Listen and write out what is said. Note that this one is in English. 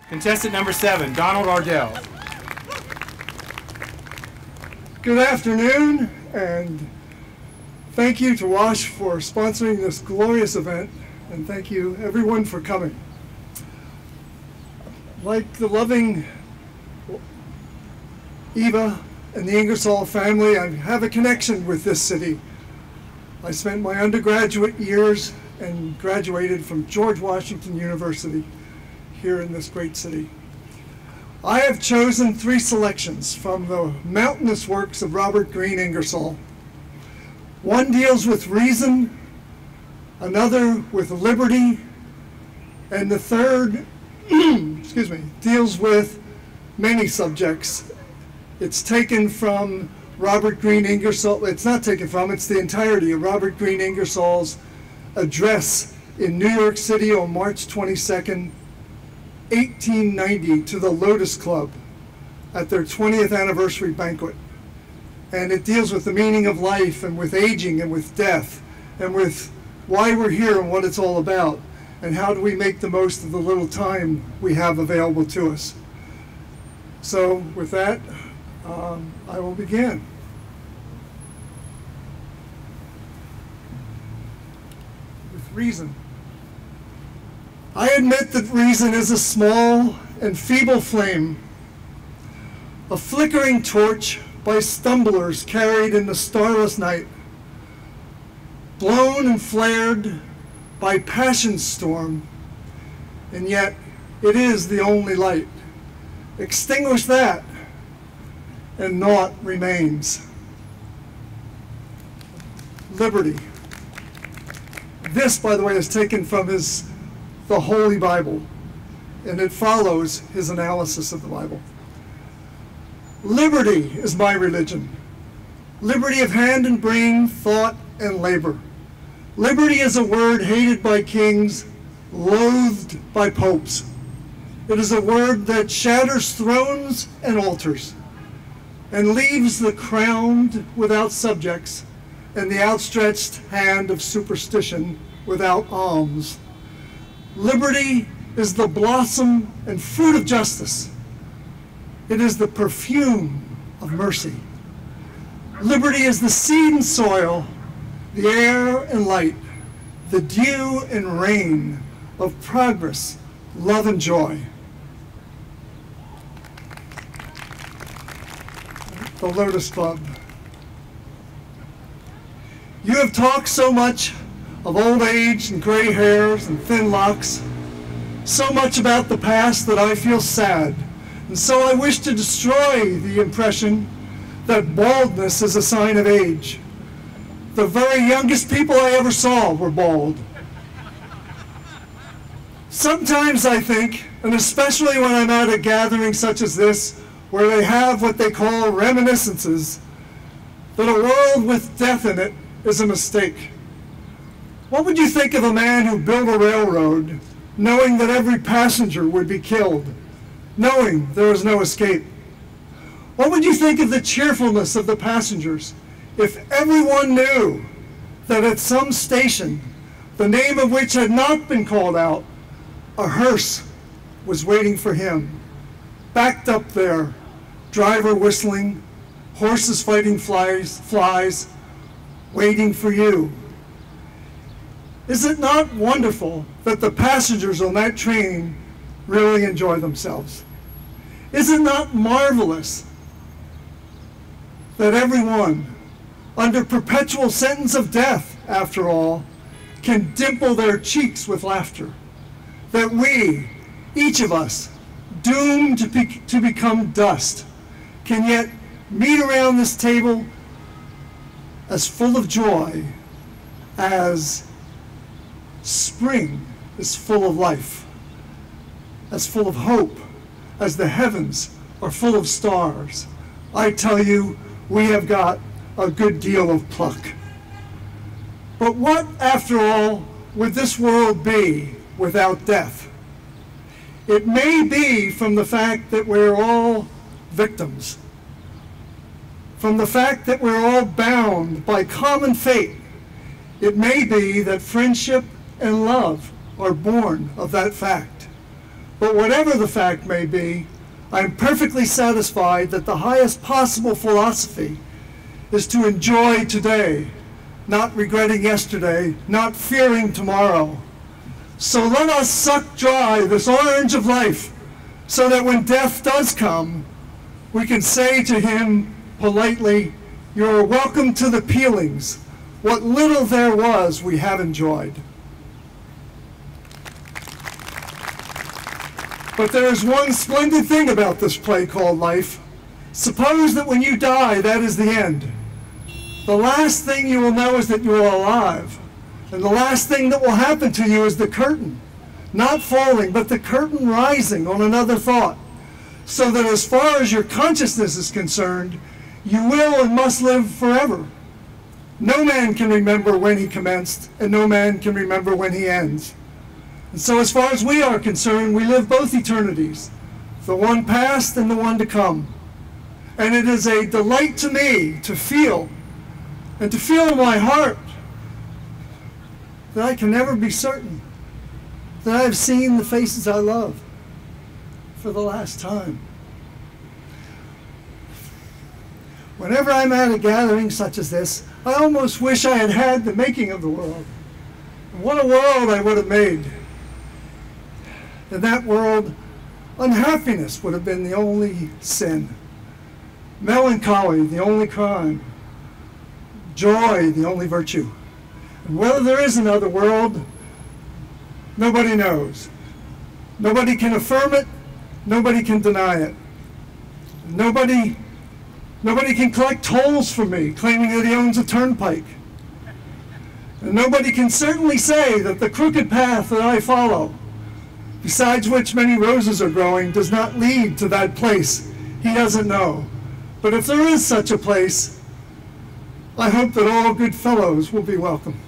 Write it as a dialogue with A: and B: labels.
A: Contestant number 7, Donald Ardell.
B: Good afternoon, and thank you to WASH for sponsoring this glorious event, and thank you everyone for coming. Like the loving Eva and the Ingersoll family, I have a connection with this city. I spent my undergraduate years and graduated from George Washington University here in this great city. I have chosen 3 selections from the mountainous works of Robert Greene Ingersoll. One deals with reason, another with liberty, and the third excuse me, deals with many subjects. It's taken from Robert Greene Ingersoll. It's not taken from, it's the entirety of Robert Greene Ingersoll's address in New York City on March 22nd, 1890 to the Lotus Club at their 20th anniversary banquet. And it deals with the meaning of life and with aging and with death and with why we're here and what it's all about and how do we make the most of the little time we have available to us. So with that, I will begin. With reason. I admit that reason is a small and feeble flame, a flickering torch by stumblers carried in the starless night, blown and flared by passion's storm, and yet it is the only light. Extinguish that, and naught remains. Liberty. This, by the way, is taken from the Holy Bible, and it follows his analysis of the Bible. Liberty is my religion. Liberty of hand and brain, thought and labor. Liberty is a word hated by kings, loathed by popes. It is a word that shatters thrones and altars, and leaves the crowned without subjects, and the outstretched hand of superstition without alms. Liberty is the blossom and fruit of justice. It is the perfume of mercy. Liberty is the seed and soil, the air and light, the dew and rain of progress, love and joy. The Lotus Club. You have talked so much of old age and gray hairs and thin locks, so much about the past that I feel sad, and so I wish to destroy the impression that baldness is a sign of age. The very youngest people I ever saw were bald. Sometimes I think, and especially when I'm at a gathering such as this, where they have what they call reminiscences, that a world with death in it is a mistake. What would you think of a man who built a railroad knowing that every passenger would be killed, knowing there was no escape? What would you think of the cheerfulness of the passengers if everyone knew that at some station, the name of which had not been called out, a hearse was waiting for him, backed up there, driver whistling, horses fighting flies, waiting for you? Is it not wonderful that the passengers on that train really enjoy themselves? Is it not marvelous that everyone, under perpetual sentence of death, after all, can dimple their cheeks with laughter? That we, each of us, doomed to become dust, can yet meet around this table as full of joy as spring is full of life, as full of hope as the heavens are full of stars. I tell you, we have got a good deal of pluck. But what, after all, would this world be without death? It may be from the fact that we're all victims, from the fact that we're all bound by common fate. It may be that friendship and love are born of that fact. But whatever the fact may be, I am perfectly satisfied that the highest possible philosophy is to enjoy today, not regretting yesterday, not fearing tomorrow. So let us suck dry this orange of life, so that when death does come, we can say to him politely, "You are welcome to the peelings. What little there was, we have enjoyed." But there is one splendid thing about this play called life. Suppose that when you die, that is the end. The last thing you will know is that you are alive. And the last thing that will happen to you is the curtain, not falling, but the curtain rising on another thought. So that as far as your consciousness is concerned, you will and must live forever. No man can remember when he commenced, and no man can remember when he ends. And so as far as we are concerned, we live both eternities, the one past and the one to come. And it is a delight to me to feel, and to feel in my heart, that I can never be certain that I have seen the faces I love for the last time. Whenever I'm at a gathering such as this, I almost wish I had had the making of the world. And what a world I would have made. In that world, unhappiness would have been the only sin, melancholy the only crime, joy the only virtue. And whether there is another world, nobody knows. Nobody can affirm it, nobody can deny it. Nobody can collect tolls from me, claiming that he owns a turnpike. And nobody can certainly say that the crooked path that I follow, besides which many roses are growing, does not lead to that place he doesn't know. But if there is such a place, I hope that all good fellows will be welcome.